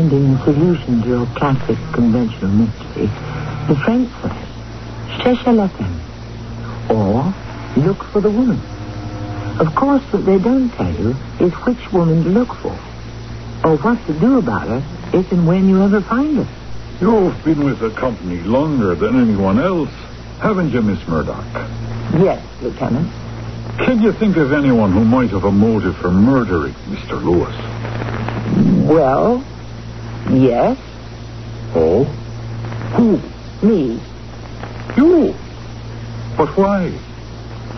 finding a solution to your classic conventional mystery, the French say, cherche la femme, or look for the woman. Of course, what they don't tell you is which woman to look for, or what to do about her if and when you ever find her. You've been with the company longer than anyone else, haven't you, Miss Murdoch? Yes, Lieutenant. Can you think of anyone who might have a motive for murdering Mr. Lewis? Well, yes. Oh? Who? Me. You? But why?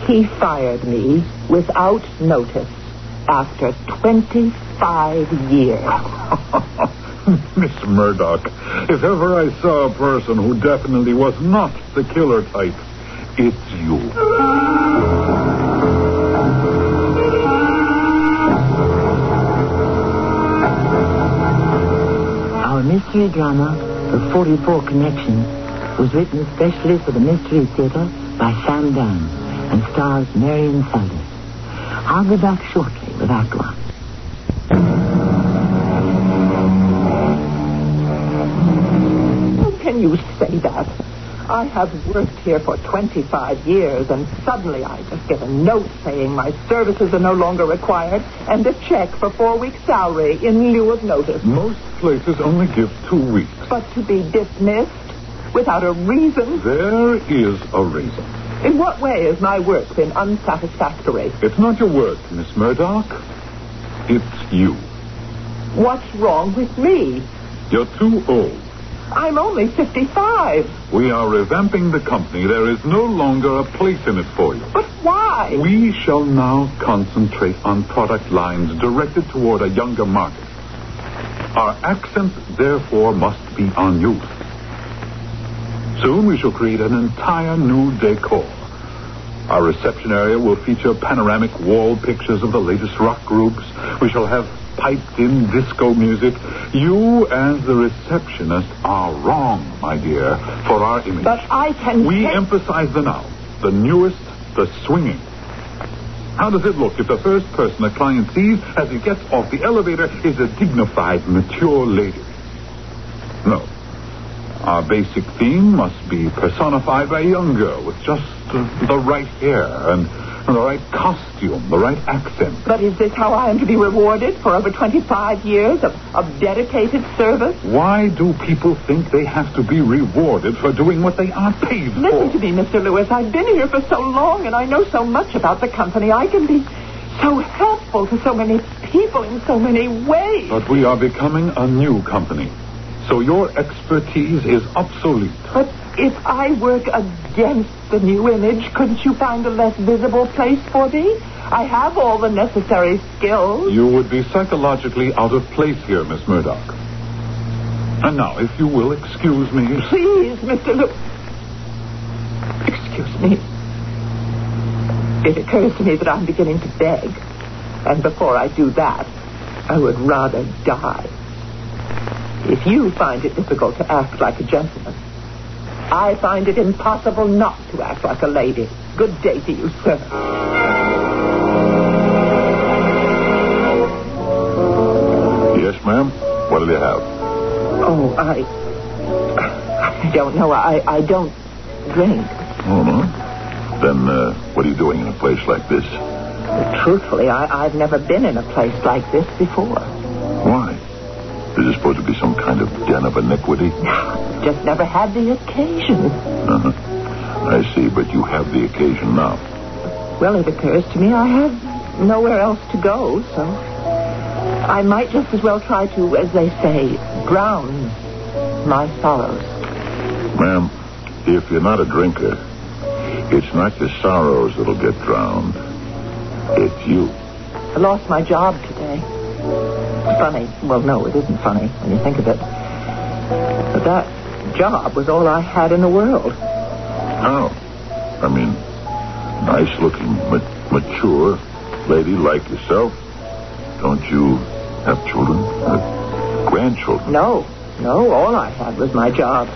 He fired me without notice after 25 years. Miss Murdoch, if ever I saw a person who definitely was not the killer type, it's you. Our mystery drama, The 44 Connections, was written especially for the Mystery Theater by Sam Dan and stars Marion Seldes. I'll be back shortly with Act One. How can you say that? I have worked here for 25 years, and suddenly I just get a note saying my services are no longer required and a check for 4 weeks' salary in lieu of notice. Most places only give 2 weeks. But to be dismissed without a reason? There is a reason. In what way has my work been unsatisfactory? It's not your work, Miss Murdoch. It's you. What's wrong with me? You're too old. I'm only 55. We are revamping the company. There is no longer a place in it for you. But why? We shall now concentrate on product lines directed toward a younger market. Our accent, therefore, must be on youth. Soon we shall create an entire new decor. Our reception area will feature panoramic wall pictures of the latest rock groups. We shall have piped-in disco music. You, as the receptionist, are wrong, my dear, for our image. But I can... We emphasize the now, the newest, the swinging. How does it look if the first person a client sees as he gets off the elevator is a dignified, mature lady? No. Our basic theme must be personified by a young girl with just the right hair and the right costume, the right accent. But is this how I am to be rewarded for over 25 years of dedicated service? Why do people think they have to be rewarded for doing what they are paid for? Listen to me, Mr. Lewis. I've been here for so long, and I know so much about the company. I can be so helpful to so many people in so many ways. But we are becoming a new company. So your expertise is obsolete. But if I work against the new image, couldn't you find a less visible place for me? I have all the necessary skills. You would be psychologically out of place here, Miss Murdoch. And now, if you will excuse me... Please, Mr. Excuse me. It occurs to me that I'm beginning to beg. And before I do that, I would rather die. If you find it difficult to act like a gentleman, I find it impossible not to act like a lady. Good day to you, sir. Yes, ma'am? What do you have? Oh, I don't know. I don't drink. Oh, no? Then, what are you doing in a place like this? Truthfully, I've never been in a place like this before. Why? Is it supposed to be some kind of den of iniquity? Just never had the occasion. Uh-huh. I see, but you have the occasion now. Well, it occurs to me I have nowhere else to go, so I might just as well try to, as they say, drown my sorrows. Ma'am, if you're not a drinker, it's not your sorrows that'll get drowned. It's you. I lost my job today. Funny. Well, no, it isn't funny when you think of it. But that job was all I had in the world. How? I mean, nice-looking, mature lady like yourself. Don't you have children? Grandchildren? No, all I had was my job.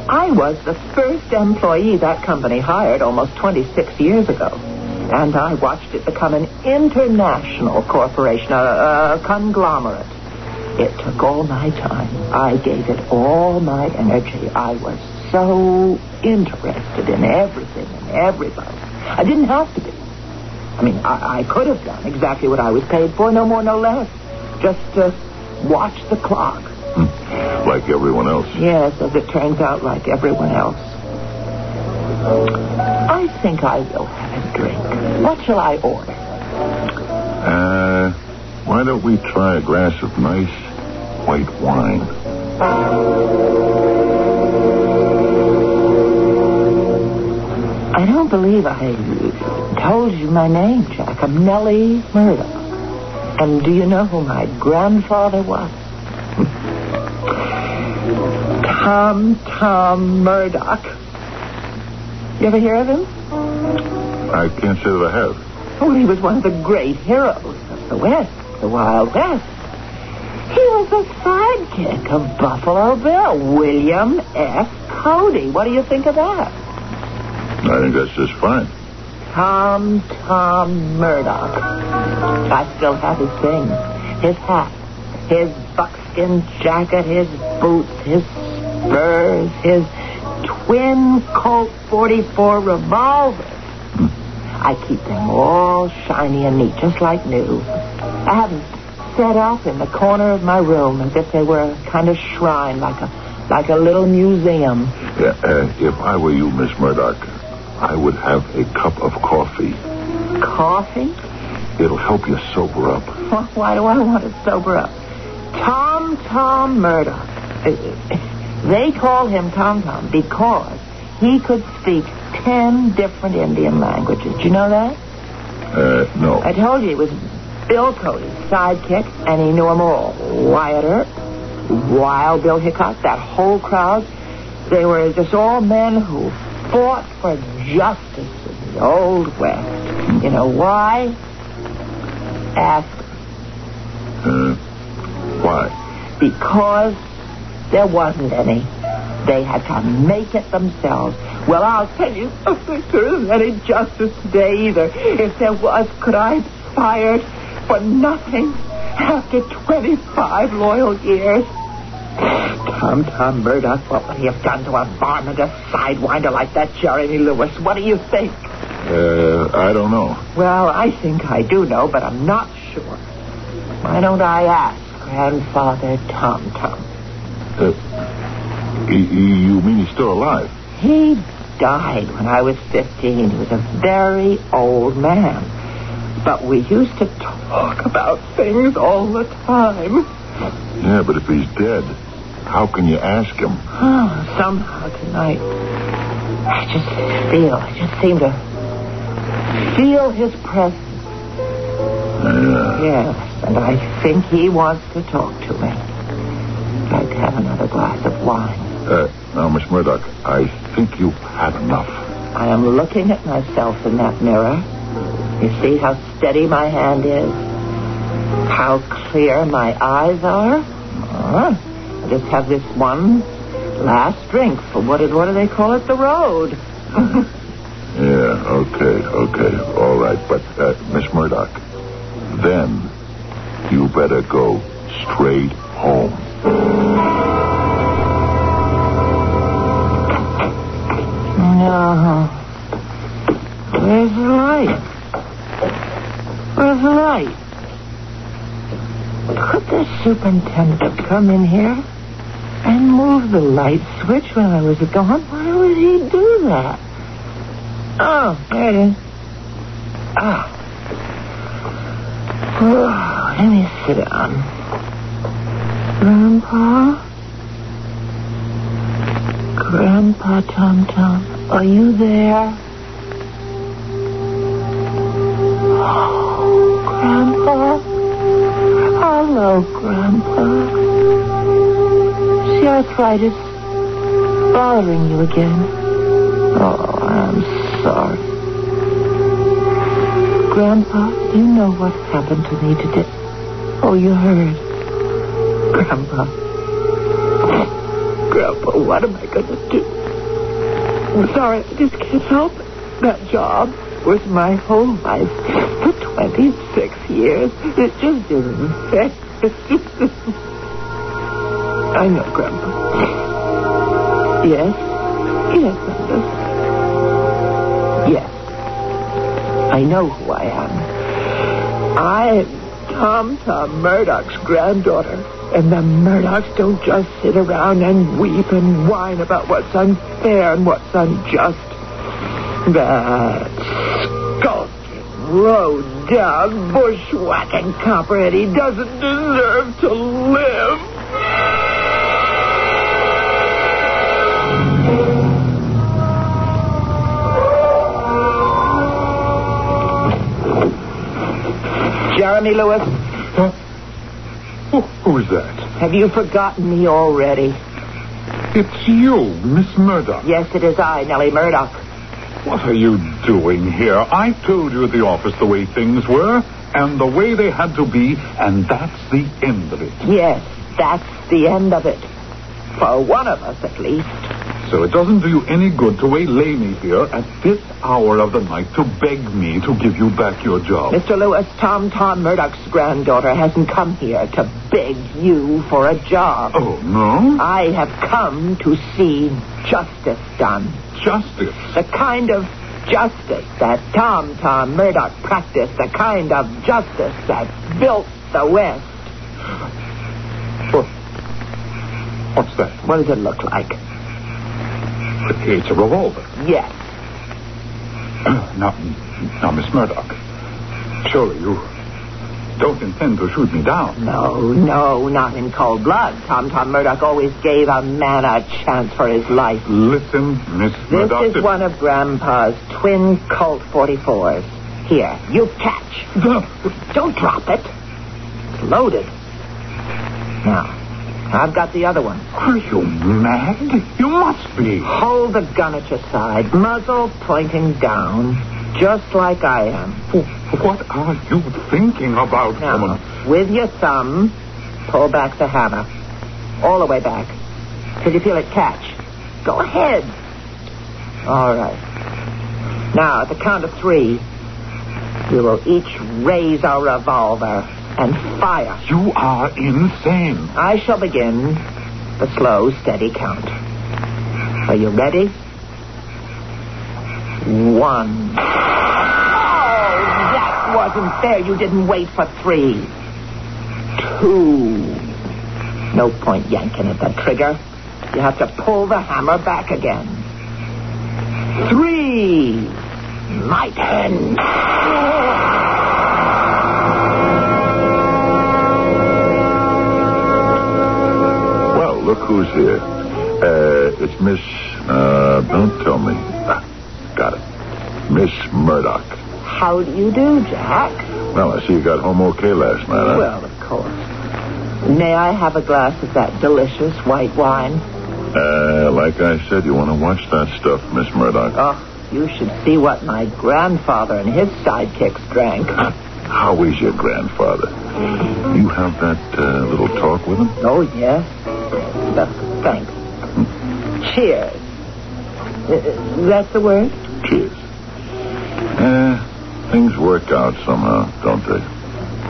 I was the first employee that company hired almost 26 years ago. And I watched it become an international corporation, a conglomerate. It took all my time. I gave it all my energy. I was so interested in everything and everybody. I didn't have to be. I mean, I could have done exactly what I was paid for, no more, no less. Just to watch the clock. Like everyone else. Yes, as it turns out, like everyone else. I think I will have a drink. What shall I order? Why don't we try a glass of nice white wine? I don't believe I told you my name, Jack. I'm Nellie Murdoch. And do you know who my grandfather was? Tom Murdoch. You ever hear of him? I can't say that I have. Oh, he was one of the great heroes of the West, the Wild West. He was the sidekick of Buffalo Bill, William S. Cody. What do you think of that? I think that's just fine. Tom Murdoch. I still have his things. His hat, his buckskin jacket, his boots, his spurs, his twin Colt 44 revolvers. I keep them all shiny and neat, just like new. I have them set up in the corner of my room as if they were a kind of shrine, like a little museum. Yeah, if I were you, Miss Murdoch, I would have a cup of coffee. Coffee? It'll help you sober up. Why do I want to sober up? Tom Murdoch. They call him Tom because he could speak 10 different Indian languages. Do you know that? No. I told you he was Bill Cody's sidekick, and he knew them all. Wyatt Earp, Wild Bill Hickok, that whole crowd. They were just all men who fought for justice in the Old West. You know why? Ask. Why? Because there wasn't any. They had to make it themselves. Well, I'll tell you something. There isn't any justice today either. If there was, could I be fired for nothing after 25 loyal years? Tom Murdoch, what would he have done to a varmint, a sidewinder like that Jeremy Lewis? What do you think? I don't know. Well, I think I do know, but I'm not sure. Why don't I ask Grandfather Tom? You mean he's still alive? He died when I was 15. He was a very old man. But we used to talk about things all the time. Yeah, but if he's dead, how can you ask him? Oh, somehow tonight, I just seem to feel his presence. Yes, and I think he wants to talk to me. I'd like to have another glass of wine. Now, Miss Murdoch, I think you've had enough. I am looking at myself in that mirror. You see how steady my hand is? How clear my eyes are? I just have this one last drink for what do they call it? The road. Yeah, okay. All right, but, Miss Murdoch, then you better go straight home. No. Where's the light? Where's the light? Could the superintendent come in here and move the light switch when I was gone? Why would he do that? Oh, there it is. Oh, let me sit down. Grandpa Tom, are you there? Oh, Grandpa. Hello, Grandpa. Is the arthritis bothering you again? Oh, I'm sorry. Grandpa, you know what happened to me today. Oh, you heard. Grandpa, what am I going to do? I'm sorry, I just can't help it. That job was my whole life for 26 years. It just isn't fair. It's just isn't I know, Grandpa. Yes? Yes, Anders. Yes. I know who I am. I'm Tom Murdoch's granddaughter. And the Murdochs don't just sit around and weep and whine about what's unfair and what's unjust. That skulking, low-down, bushwhacking copperhead, he doesn't deserve to live. Jeremy Lewis? Huh? Who is that? Have you forgotten me already? It's you, Miss Murdoch. Yes, it is I, Nellie Murdoch. What are you doing here? I told you at the office the way things were, and the way they had to be, and that's the end of it. Yes, that's the end of it. For one of us, at least. So it doesn't do you any good to waylay me here at this hour of the night to beg me to give you back your job. Mr. Lewis, Tom Murdoch's granddaughter hasn't come here to beg you for a job. Oh, no? I have come to see justice done. Justice? The kind of justice that Tom Murdoch practiced, the kind of justice that built the West. What's that? What does it look like? It's a revolver. Yes. Now, Miss Murdoch, surely you don't intend to shoot me down. No, not in cold blood. Tom Murdoch always gave a man a chance for his life. Listen, Miss Murdoch. This is one of Grandpa's twin Colt 44s. Here, you catch. Don't drop it. It's loaded. Now, I've got the other one. Are you mad? You must be. Hold the gun at your side, muzzle pointing down, just like I am. What are you thinking about, now, woman? With your thumb, pull back the hammer. All the way back. Till you feel it catch. Go ahead. All right. Now, at the count of 3, we will each raise our revolver and fire. You are insane. I shall begin the slow, steady count. Are you ready? 1. That wasn't fair. You didn't wait for 3. 2. No point yanking at that trigger. You have to pull the hammer back again. 3. My turn. Look who's here. It's Miss... don't tell me. Got it. Miss Murdoch. How do you do, Jack? Well, I see you got home okay last night, huh? Well, of course. May I have a glass of that delicious white wine? Like I said, you want to watch that stuff, Miss Murdoch. Oh, you should see what my grandfather and his sidekicks drank. How is your grandfather? You have that little talk with him? Oh, yes. Thanks. Cheers. That's the word? Cheers. Things work out somehow, don't they?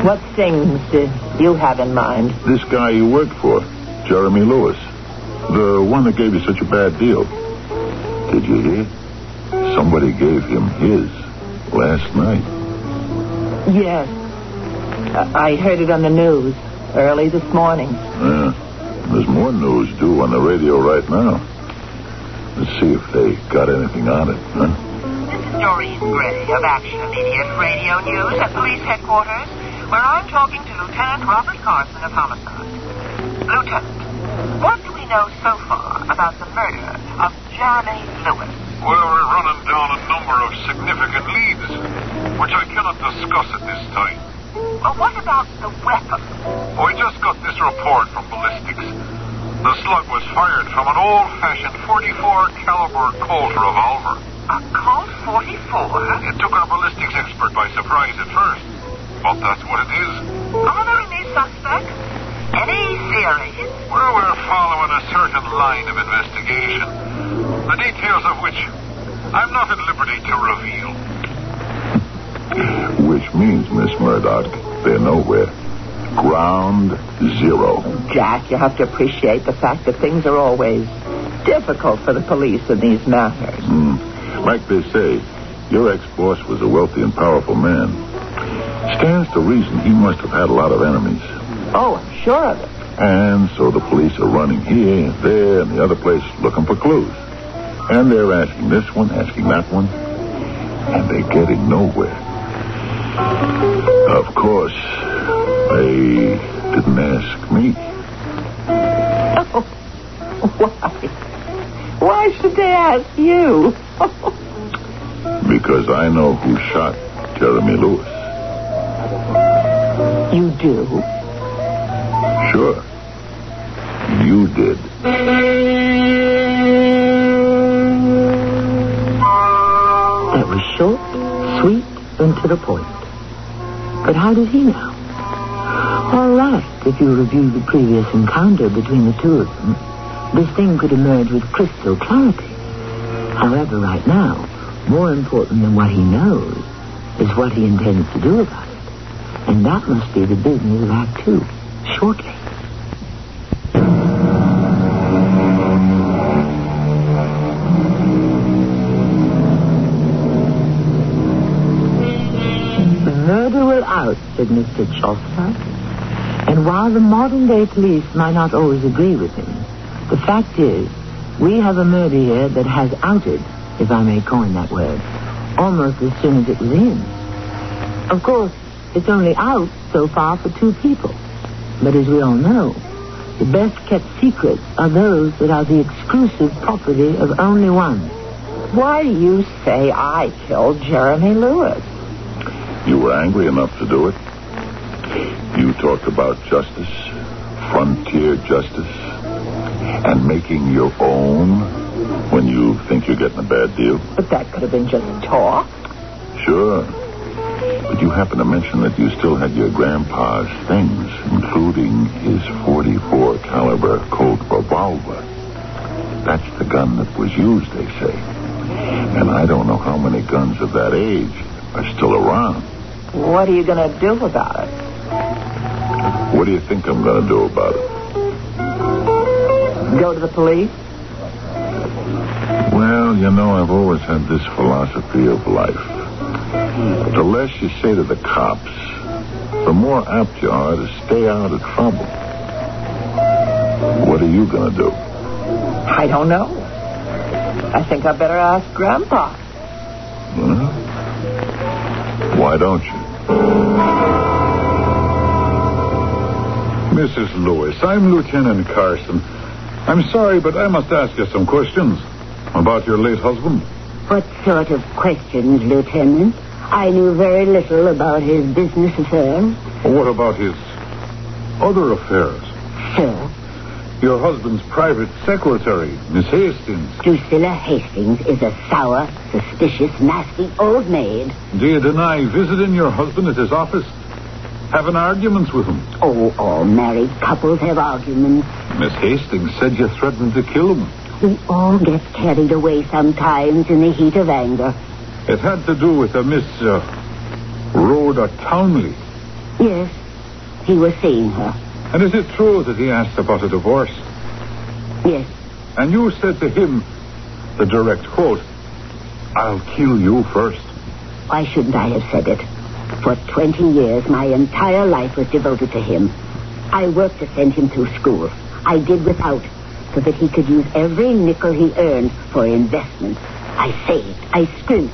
What things did you have in mind? This guy you work for, Jeremy Lewis. The one that gave you such a bad deal. Did you hear? Somebody gave him his last night. Yes. I heard it on the news early this morning. Yeah. There's more news due on the radio right now. Let's see if they got anything on it, huh? This is Doreen Gray of Action Immediate Radio News at Police Headquarters, where I'm talking to Lieutenant Robert Carson of Homicide. Lieutenant, what do we know so far about the murder of Jeremy Lewis? Well, we're running down a number of significant leads, which I cannot discuss at this time. Well, what about the weapon? We just got this report from ballistics. The slug was fired from an old-fashioned .44 caliber Colt revolver. A Colt 44? It took our ballistics expert by surprise at first, but that's what it is. Are there any suspects? Any theories? Well, we're following a certain line of investigation, the details of which I'm not at liberty to reveal. Which means, Miss Murdoch, they're nowhere. Ground zero. Jack, you have to appreciate the fact that things are always difficult for the police in these matters. Like they say, your ex-boss was a wealthy and powerful man. Stands to reason he must have had a lot of enemies. Oh, I'm sure of it. And so the police are running here, there, and the other place looking for clues. And they're asking this one, asking that one, and they're getting nowhere. Of course, they didn't ask me. Oh, why? Why should they ask you? Because I know who shot Jeremy Lewis. You do? Sure. You did. That was short, sweet, and to the point. But how did he know? All right, if you review the previous encounter between the two of them, this thing could emerge with crystal clarity. However, right now, more important than what he knows is what he intends to do about it. And that must be the business of Act 2, shortly. Murder will out, said Mr. Chaucer. And while the modern-day police might not always agree with him, the fact is, we have a murder here that has outed, if I may coin that word, almost as soon as it was in. Of course, it's only out so far for two people. But as we all know, the best-kept secrets are those that are the exclusive property of only one. Why do you say I killed Jeremy Lewis? You were angry enough to do it. You talked about justice, frontier justice, and making your own when you think you're getting a bad deal. But that could have been just talk. Sure. But you happened to mention that you still had your grandpa's things, including his .44 caliber Colt revolver. That's the gun that was used, they say. And I don't know how many guns of that age are still around. What are you going to do about it? What do you think I'm going to do about it? Go to the police? Well, you know, I've always had this philosophy of life. The less you say to the cops, the more apt you are to stay out of trouble. What are you going to do? I don't know. I think I better ask Grandpa. Well, why don't you? Mrs. Lewis, I'm Lieutenant Carson. I'm sorry, but I must ask you some questions about your late husband. What sort of questions, Lieutenant? I knew very little about his business affairs. What about his other affairs? Sir, Your husband's private secretary, Miss Hastings. Drusilla Hastings is a sour, suspicious, nasty old maid. Do you deny visiting your husband at his office? Having arguments with him? Oh, all married couples have arguments. Miss Hastings said you threatened to kill him. We all get carried away sometimes in the heat of anger. It had to do with a Miss Rhoda Townley. Yes, he was seeing her. And is it true that he asked about a divorce? Yes. And you said to him, the direct quote, "I'll kill you first." Why shouldn't I have said it? For 20 years, my entire life was devoted to him. I worked to send him through school. I did without, so that he could use every nickel he earned for investments. I saved. I scrimped.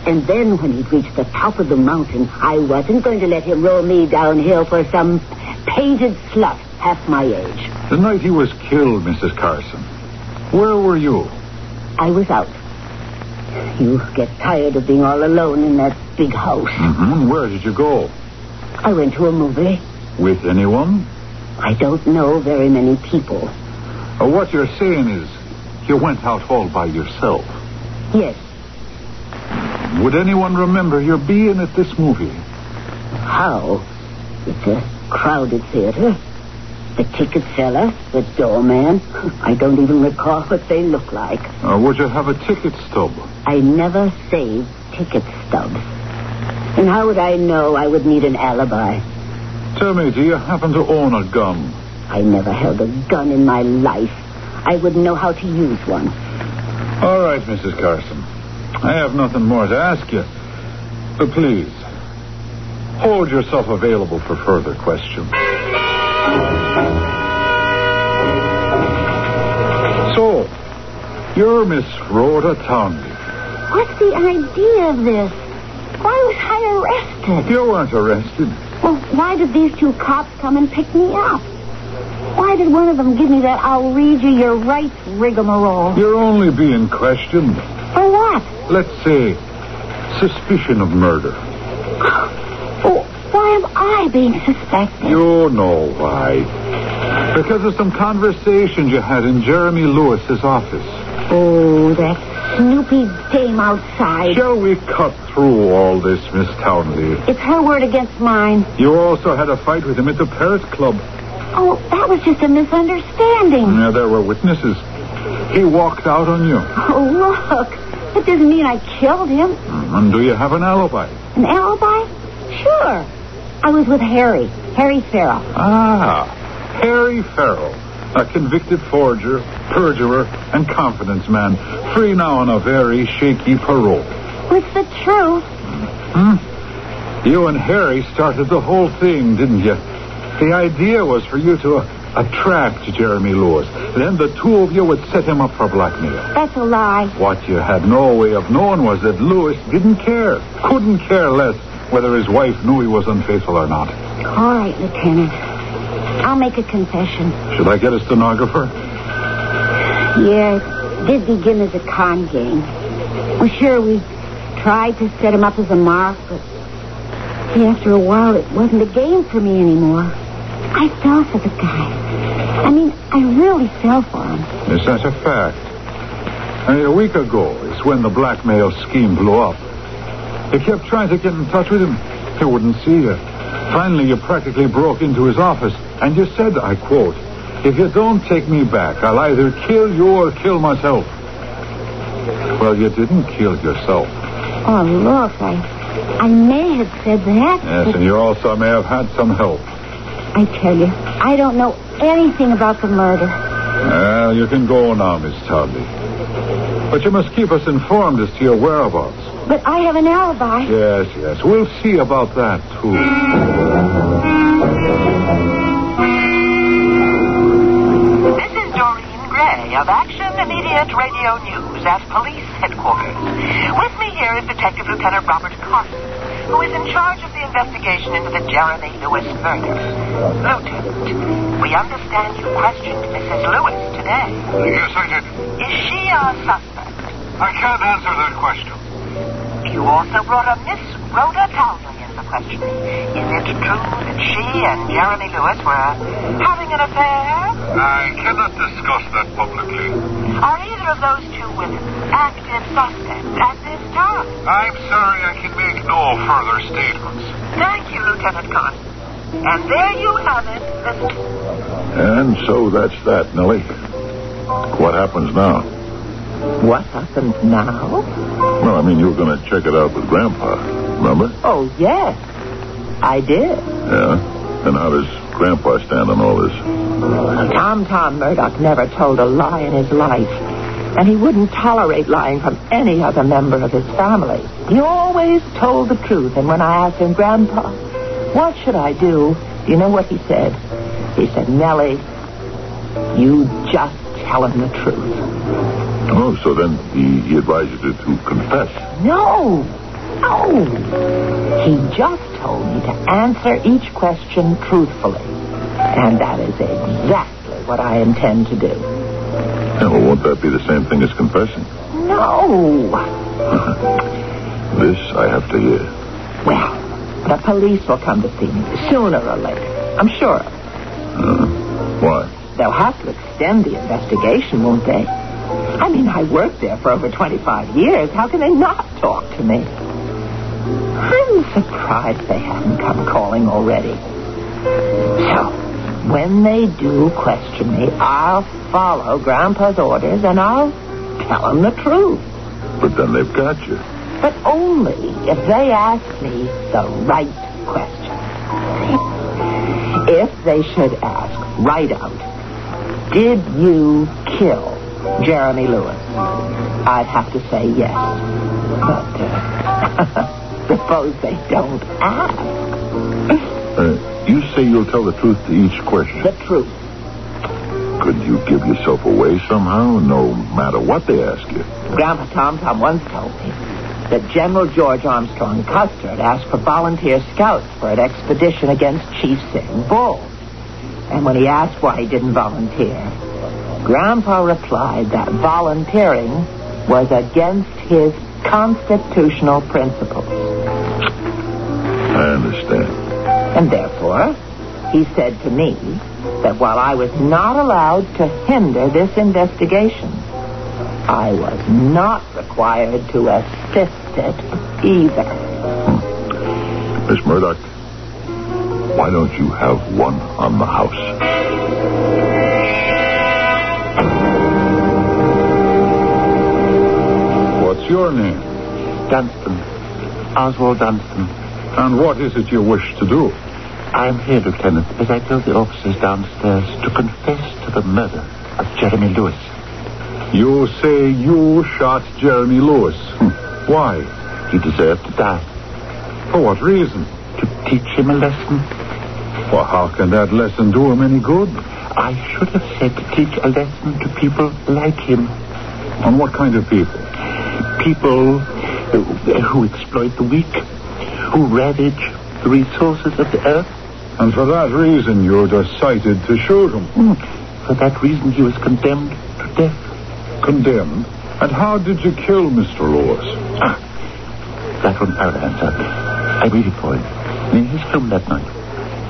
And then when he'd reached the top of the mountain, I wasn't going to let him roll me downhill for some painted slut half my age. The night he was killed, Mrs. Carson, where were you? I was out. You get tired of being all alone in that big house. Mm-hmm. Where did you go? I went to a movie. With anyone? I don't know very many people. What you're saying is you went out all by yourself. Yes. Would anyone remember your being at this movie? How? It's a crowded theater. The ticket seller, the doorman. I don't even recall what they look like. Would you have a ticket stub? I never saved ticket stubs. And how would I know I would need an alibi? Tell me, do you happen to own a gun? I never held a gun in my life. I wouldn't know how to use one. All right, Mrs. Carson. I have nothing more to ask you. But please, hold yourself available for further questions. So, you're Miss Rhoda Townley. What's the idea of this? Why was I arrested? You weren't arrested. Well, why did these two cops come and pick me up? Why did one of them give me that I'll read you your rights rigmarole? You're only being questioned. For what? Let's say, suspicion of murder. Oh, why am I being suspected? You know why. Because of some conversations you had in Jeremy Lewis's office. Oh, that snoopy dame outside. Shall we cut through all this, Miss Townley? It's her word against mine. You also had a fight with him at the Parrot Club. Oh, that was just a misunderstanding. Yeah, there were witnesses. He walked out on you. Oh, look. That doesn't mean I killed him. And do you have an alibi? An alibi? Sure. I was with Harry Farrell. Ah, Harry Farrell. A convicted forger, perjurer, and confidence man. Free now on a very shaky parole. What's the truth? You and Harry started the whole thing, didn't you? The idea was for you to attract Jeremy Lewis. Then the two of you would set him up for blackmail. That's a lie. What you had no way of knowing was that Lewis didn't care. Couldn't care less whether his wife knew he was unfaithful or not. All right, Lieutenant. I'll make a confession. Should I get a stenographer? Yeah, it did begin as a con game. Well, sure, we tried to set him up as a mark, but after a while, it wasn't a game for me anymore. I fell for the guy. I mean, I really fell for him. Yes, that's a fact. A week ago is when the blackmail scheme blew up. You kept trying to get in touch with him. He wouldn't see you. Finally, you practically broke into his office, and you said, I quote, "If you don't take me back, I'll either kill you or kill myself." Well, you didn't kill yourself. Oh, look, I may have said that. Yes, and you also may have had some help. I tell you, I don't know anything about the murder. Well, you can go now, Miss Townley. But you must keep us informed as to your whereabouts. But I have an alibi. Yes. We'll see about that, too. This is Doreen Gray of Action Immediate Radio News at Police Headquarters. With me here is Detective Lieutenant Robert Carson, who is in charge of the investigation into the Jeremy Lewis murder. Lieutenant, we understand you questioned Mrs. Lewis today. Yes, I did. Is she a suspect? I can't answer that question. You also brought a Miss Rhoda Townley in for questioning. Is it true that she and Jeremy Lewis were having an affair? I cannot discuss that publicly. Are either of those two women active suspects at this time? I'm sorry I can make no further statements. Thank you, Lieutenant Carson. And there you have it, And so that's that, Nellie. What happens now? What happens now? Well, I mean, you were going to check it out with Grandpa, remember? Oh, yes. I did. Yeah? And how does Grandpa stand on all this? Tom Murdoch never told a lie in his life. And he wouldn't tolerate lying from any other member of his family. He always told the truth. And when I asked him, Grandpa, what should I do? Do you know what he said? He said, Nellie, you just tell him the truth. Oh, so then he advised you to confess. No. He just told me to answer each question truthfully. And that is exactly what I intend to do. Yeah, well, won't that be the same thing as confessing? No. This I have to hear. Well, the police will come to see me sooner or later. I'm sure. Why? They'll have to extend the investigation, won't they? I mean, I worked there for over 25 years. How can they not talk to me? I'm surprised they haven't come calling already. So, when they do question me, I'll follow Grandpa's orders and I'll tell them the truth. But then they've got you. But only if they ask me the right question. if they should ask, right out, did you kill Jeremy Lewis? I'd have to say yes. But suppose they don't ask. You say you'll tell the truth to each question. The truth. Could you give yourself away somehow, no matter what they ask you? Grandpa Tom once told me that General George Armstrong Custer had asked for volunteer scouts for an expedition against Chief Sitting Bull. And when he asked why he didn't volunteer, Grandpa replied that volunteering was against his constitutional principles. I understand. And therefore, he said to me that while I was not allowed to hinder this investigation, I was not required to assist it either. Miss Murdoch, why don't you have one on the house? What's your name? Dunstan. Oswald Dunstan. And what is it you wish to do? I'm here, Lieutenant, as I told the officers downstairs, to confess to the murder of Jeremy Lewis. You say you shot Jeremy Lewis. Why? He deserved to die. For what reason? To teach him a lesson. Well, how can that lesson do him any good? I should have said to teach a lesson to people like him. And what kind of people? People who exploit the weak, who ravage the resources of the earth. And for that reason, you decided to shoot him. For that reason, he was condemned to death. Condemned? And how did you kill Mr. Lewis? That one I'll answer. I waited for him in his home that night.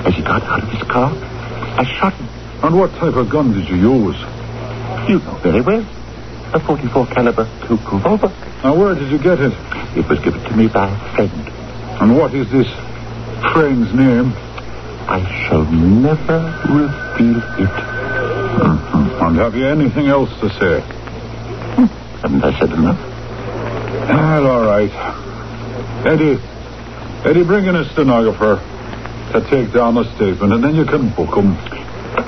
As he got out of his car, I shot him. And what type of gun did you use? You know very well. A .44 caliber Coke revolver. Now, where did you get it? It was given to me by a friend. And what is this friend's name? I shall never reveal it. And have you anything else to say? Haven't I said enough? Well, all right. Eddie, bring in a stenographer to take down the statement, and then you can book him.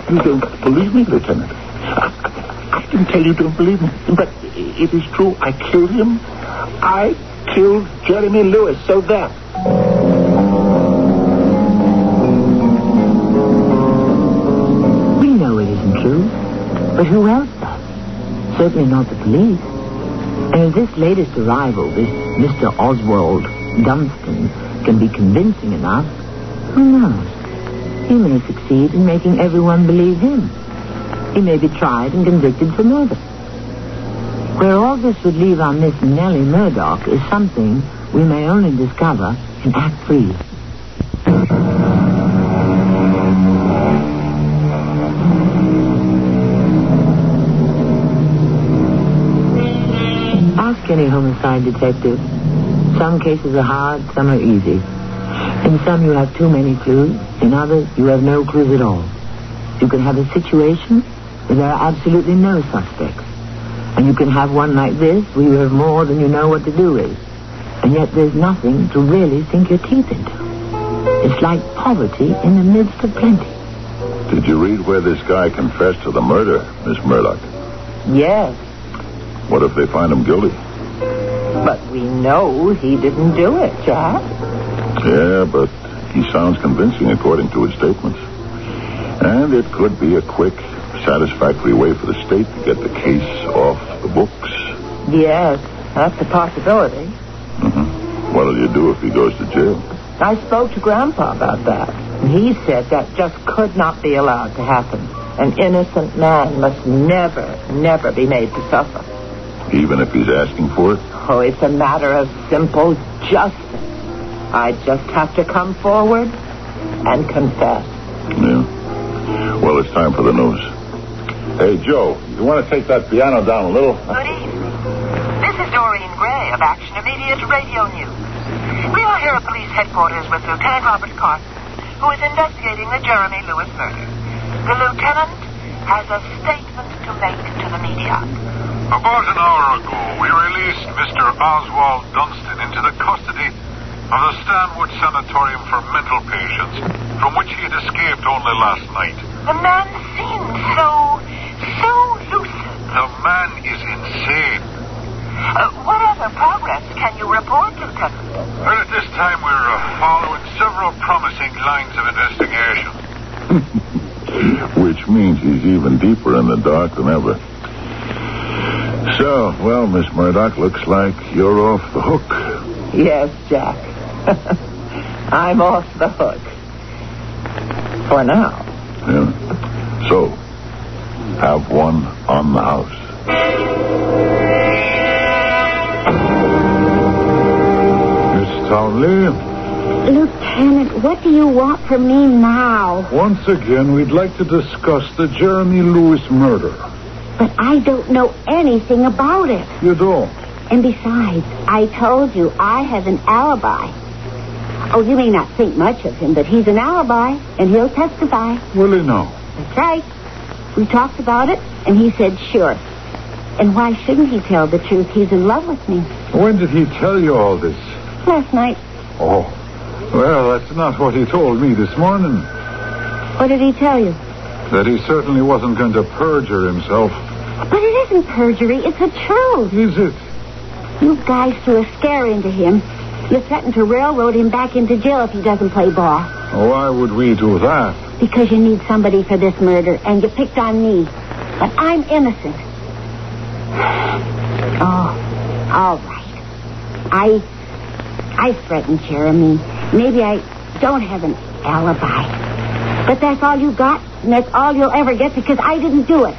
You don't believe me, Lieutenant? I can tell you don't believe me, but it is true. I killed him. I killed Jeremy Lewis, so there. We know it isn't true, but who else does? Certainly not the police. And if this latest arrival, this Mr. Oswald Dunstan, can be convincing enough, who knows? He may succeed in making everyone believe him. He may be tried and convicted for murder. Where all this would leave our Miss Nellie Murdoch is something we may only discover in Act 3. Ask any homicide detective. Some cases are hard, some are easy. In some you have too many clues. In others you have no clues at all. You can have a situation where there are absolutely no suspects. And you can have one like this where you have more than you know what to do with. And yet there's nothing to really sink your teeth into. It's like poverty in the midst of plenty. Did you read where this guy confessed to the murder, Miss Murdoch? Yes, What if they find him guilty? but we know he didn't do it, Jack. Yeah, but he sounds convincing according to his statements. And it could be a quick, satisfactory way for the state to get the case off the books. Yes, that's a possibility. What'll you do if he goes to jail? I spoke to Grandpa about that. And he said that just could not be allowed to happen. An innocent man must never be made to suffer. Even if he's asking for it? Oh, it's a matter of simple justice. I just have to come forward and confess. Yeah. Well, it's time for the news. Hey, Joe, you want to take that piano down a little? Good evening. This is Doreen Gray of Action Immediate Radio News. We are here at police headquarters with Lieutenant Robert Carson, who is investigating the Jeremy Lewis murder. The lieutenant has a statement to make to the media. About an hour ago, we released Mr. Oswald Dunstan into the custody of the Stanwood Sanatorium for Mental Patients, from which he had escaped only last night. The man seemed so lucid. The man is insane. What other progress can you report, Lieutenant? Well, at this time we're following several promising lines of investigation. Which means he's even deeper in the dark than ever. So, well, Miss Murdoch, looks like you're off the hook. Yes, Jack. I'm off the hook. For now. Yeah. So, have one on the house. Miss Townley, Lieutenant, what do you want from me now? once again, we'd like to discuss the Jeremy Lewis murder. But I don't know anything about it. You don't? And besides, I told you I have an alibi. Oh, you may not think much of him, but he's an alibi, and he'll testify. Will he now? That's right. We talked about it, and he said sure. And why shouldn't he tell the truth? He's in love with me. When did he tell you all this? Last night. Oh, well, that's not what he told me this morning. What did he tell you? That he certainly wasn't going to perjure himself. But it isn't perjury. It's the truth. Is it? You guys threw a scare into him. You threatened to railroad him back into jail if he doesn't play ball. Why would we do that? Because you need somebody for this murder, and you picked on me. But I'm innocent. Oh, all right. I threatened Jeremy. Maybe I don't have an alibi. But that's all you got, and that's all you'll ever get because I didn't do it.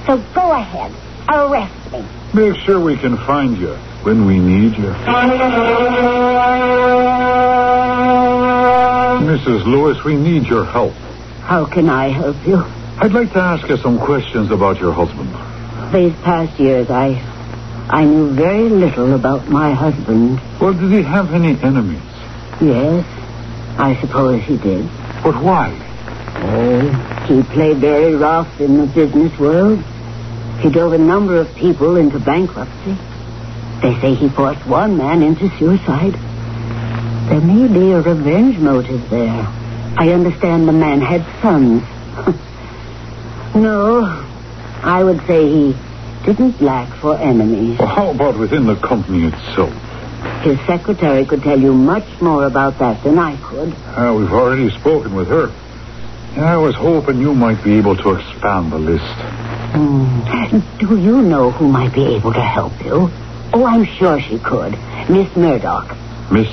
So go ahead. Arrest me. Make sure we can find you when we need you. Mrs. Lewis, we need your help. How can I help you? I'd like to ask you some questions about your husband. These past years, I knew very little about my husband. Well, did he have any enemies? Yes, I suppose he did. But why? Oh, he played very rough in the business world. He drove a number of people into bankruptcy. They say he forced one man into suicide. There may be a revenge motive there. I understand the man had sons. No, I would say he didn't lack for enemies. Well, how about within the company itself? His secretary could tell you much more about that than I could. We've already spoken with her. I was hoping you might be able to expand the list. Do you know who might be able to help you? Oh, I'm sure she could. Miss Murdoch. Miss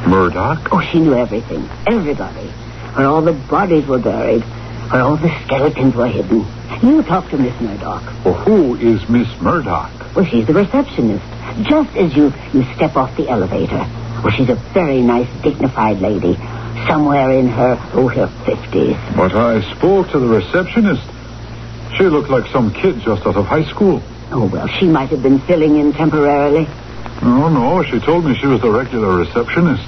Murdoch? Oh, she knew everything. Everybody. Where all the bodies were buried. Where all the skeletons were hidden. You talk to Miss Murdoch. Well, who is Miss Murdoch? Well, she's the receptionist. Just as you step off the elevator. Well, she's a very nice, dignified lady. Somewhere in her 50s. But I spoke to the receptionist. She looked like some kid just out of high school. Oh, well, she might have been filling in temporarily. No, she told me she was the regular receptionist.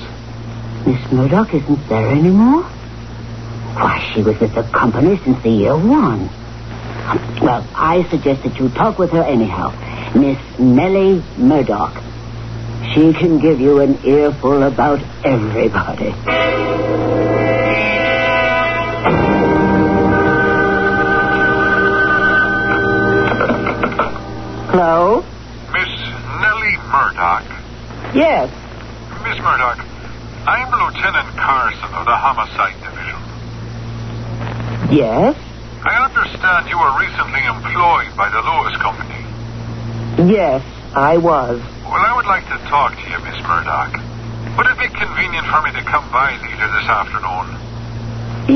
Miss Murdoch isn't there anymore? Why, she was with the company since the year 1. Well, I suggest that you talk with her anyhow. Miss Nellie Murdoch. She can give you an earful about everybody. Hello? Miss Nellie Murdoch. Yes. Miss Murdoch, I'm Lieutenant Carson of the Homicide Division. Yes? I understand you were recently employed by the Lewis Company. Yes, I was. Well, I would like to talk to you, Miss Murdoch. Would it be convenient for me to come by later this afternoon?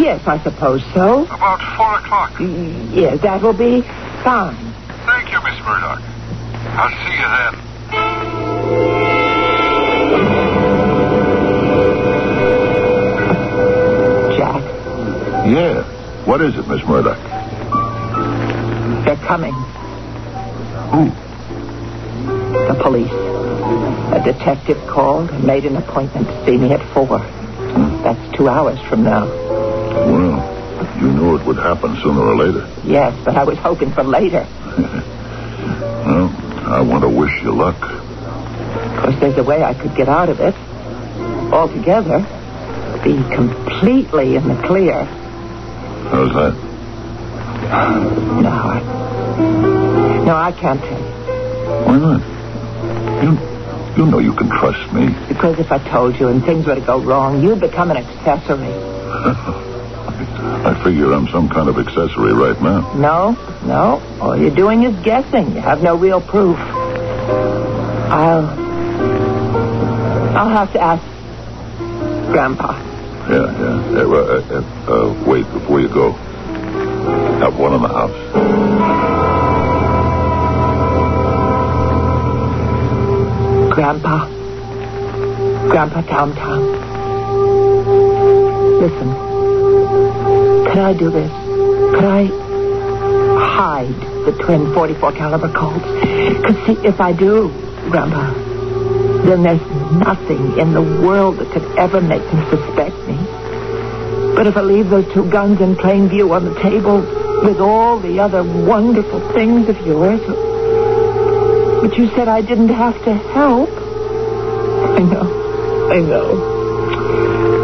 Yes, I suppose so. About 4 o'clock. Yes, that will be fine. Thank you, Miss Murdoch. I'll see you then. Jack, Yeah. What is it, Miss Murdoch? they're coming. Who? The police. A detective called and made an appointment to see me at 4. That's 2 hours from now. Well, you knew it would happen sooner or later. Yes, but I was hoping for later. Well, I want to wish you luck. Of course, there's a way I could get out of it. altogether, be completely in the clear. How's that? No, I can't tell you. Why not? You know you can trust me. Because if I told you and things were to go wrong, you'd become an accessory. I figure I'm some kind of accessory right now. No. All you're doing is guessing. You have no real proof. I'll have to ask Grandpa. Yeah. Wait, before you go. Have one in the house. Grandpa Tom. Listen, could I do this? Could I hide the twin 44 caliber Colts? Because see, if I do, Grandpa, then there's nothing in the world that could ever make them suspect me. But if I leave those two guns in plain view on the table with all the other wonderful things of yours, but you said I didn't have to help. I know.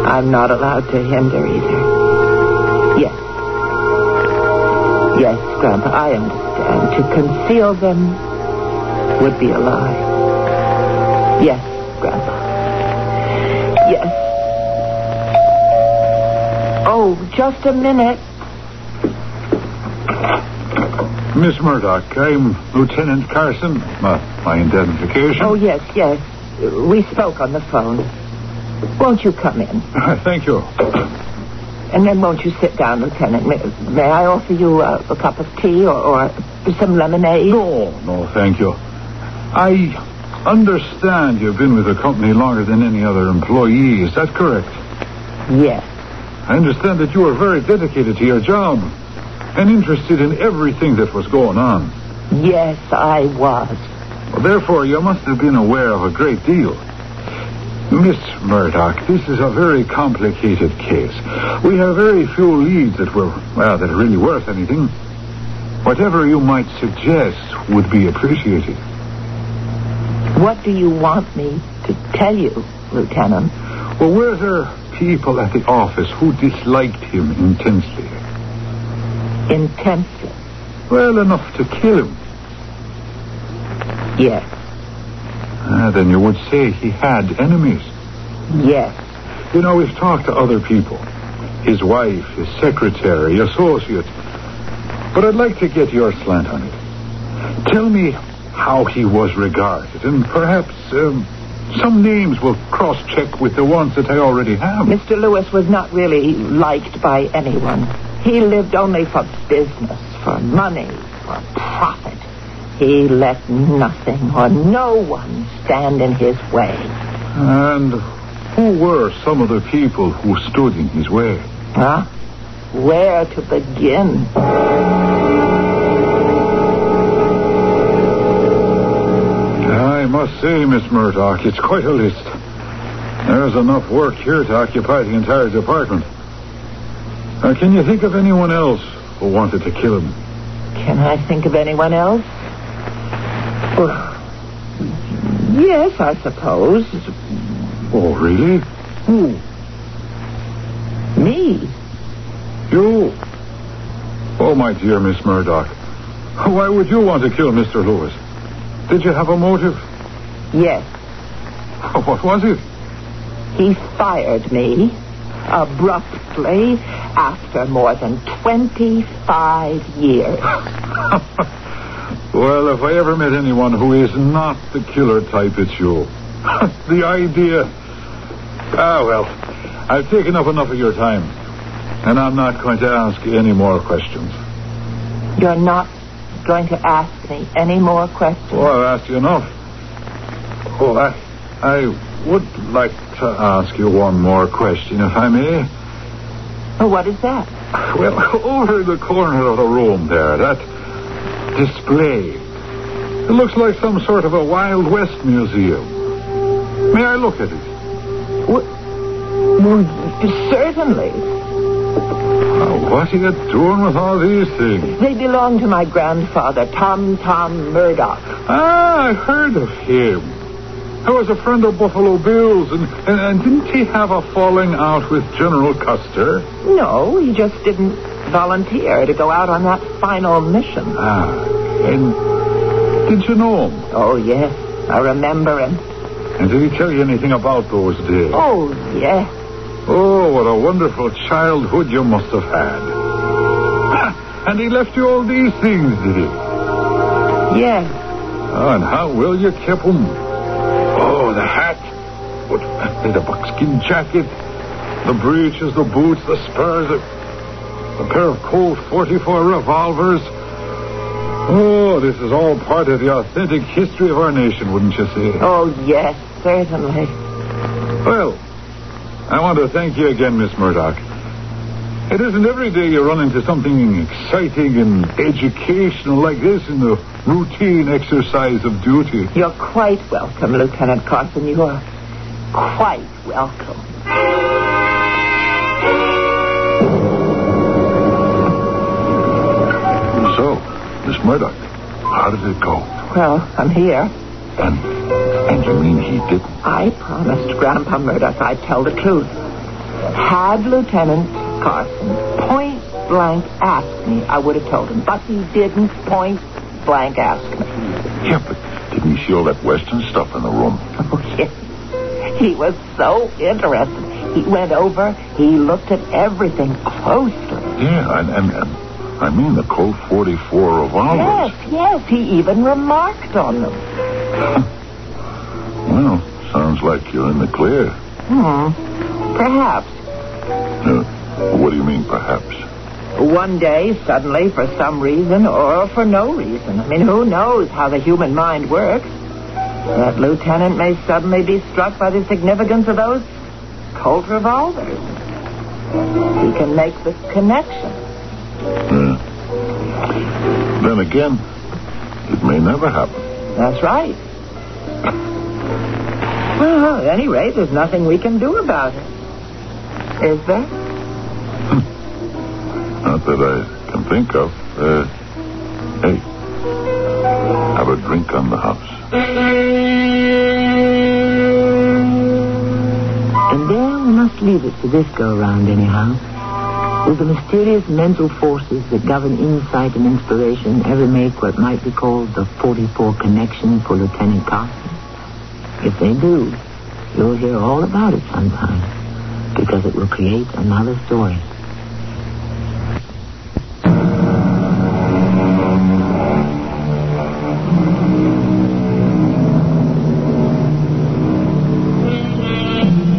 I'm not allowed to hinder either. Yes, Grandpa, I understand. To conceal them would be a lie. Yes, Grandpa. Yes. Oh, just a minute. Miss Murdoch, I'm Lieutenant Carson. My identification. Oh, yes. We spoke on the phone. Won't you come in? Thank you. And then won't you sit down, Lieutenant? May I offer you a cup of tea or some lemonade? No, thank you. I understand you've been with the company longer than any other employee. Is that correct? Yes. I understand that you were very dedicated to your job and interested in everything that was going on. Yes, I was. Well, therefore, you must have been aware of a great deal. Miss Murdoch, this is a very complicated case. We have very few leads that are really worth anything. Whatever you might suggest would be appreciated. What do you want me to tell you, Lieutenant? Well, were there people at the office who disliked him intensely? Intensely? Well, enough to kill him. Yes. Then you would say he had enemies. Yes. You know, we've talked to other people. His wife, his secretary, associates. But I'd like to get your slant on it. Tell me how he was regarded, and perhaps some names will cross-check with the ones that I already have. Mr. Lewis was not really liked by anyone. He lived only for business, for money, for profit. He let nothing or no one stand in his way. And who were some of the people who stood in his way? Huh? Where to begin? I must say, Miss Murdoch, it's quite a list. There's enough work here to occupy the entire department. Can you think of anyone else who wanted to kill him? Can I think of anyone else? Well, yes, I suppose. Oh, really? Who? Me. You? Oh, my dear Miss Murdoch. Why would you want to kill Mr. Lewis? Did you have a motive? Yes. What was it? He fired me abruptly after more than 25 years. Well, if I ever met anyone who is not the killer type, it's you. The idea. Well, I've taken up enough of your time, and I'm not going to ask you any more questions. You're not going to ask me any more questions? Oh, I've asked you enough. Oh, I would like to ask you one more question, if I may. Well, what is that? Well, over in the corner of the room there, that display. It looks like some sort of a Wild West museum. May I look at it? Well, certainly. What are you doing with all these things? They belong to my grandfather, Tom Murdoch. I heard of him. He was a friend of Buffalo Bill's, and didn't he have a falling out with General Custer? No, he just didn't volunteer to go out on that final mission. And did you know him? Oh, yes, I remember him. And did he tell you anything about those days? Oh, yes. Oh, what a wonderful childhood you must have had. And he left you all these things, did he? Yes. Oh, and how well you kept them. Oh, the hat. The buckskin jacket. The breeches, the boots, the spurs, a pair of Colt 44 revolvers. Oh, this is all part of the authentic history of our nation, wouldn't you say? Oh, yes, certainly. Well, I want to thank you again, Miss Murdoch. It isn't every day you run into something exciting and educational like this in the routine exercise of duty. You're quite welcome, Lieutenant Carson. You are quite welcome. So, Miss Murdoch, how did it go? Well, I'm here. And you mean he didn't? I promised Grandpa Murdoch I'd tell the truth. Had Lieutenant Carson point blank asked me, I would have told him. But he didn't point blank ask me. Yeah, but didn't he see all that Western stuff in the room? Oh, yes. He was so interested. He went over, he looked at everything closely. Yeah, and I mean the Colt 44 revolvers. Yes, he even remarked on them. Well, sounds like you're in the clear. Perhaps. What do you mean, perhaps? One day, suddenly, for some reason, or for no reason. I mean, who knows how the human mind works? That lieutenant may suddenly be struck by the significance of those Colt revolvers. He can make the connection. Then again, it may never happen. That's right. Well, at any rate, there's nothing we can do about it. Is there? Not that I can think of. Hey, have a drink on the house. And there we must leave it for this go-round, anyhow. Will the mysterious mental forces that govern insight and inspiration ever make what might be called the 44 connection for Lieutenant Carson? If they do, you'll hear all about it sometime, because it will create another story.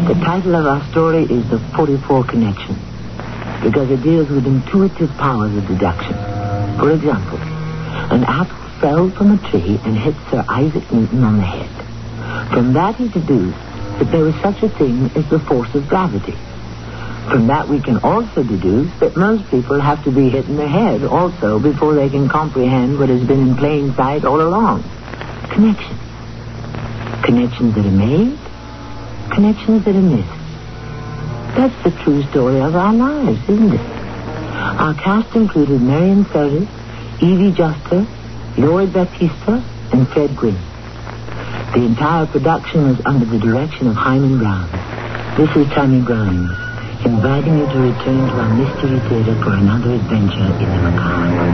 The title of our story is The 44 Connection, because it deals with intuitive powers of deduction. For example, an apple fell from a tree and hit Sir Isaac Newton on the head. From that he deduced that there was such a thing as the force of gravity. From that we can also deduce that most people have to be hit in the head also before they can comprehend what has been in plain sight all along. Connections. Connections that are made, connections that are missed. That's the true story of our lives, isn't it? Our cast included Marion Seldes, Evie Juster, Lloyd Baptista, and Fred Gwynne. The entire production was under the direction of Himan Brown. This is Tammy Grimes, inviting you to return to our Mystery Theater for another adventure in the macabre.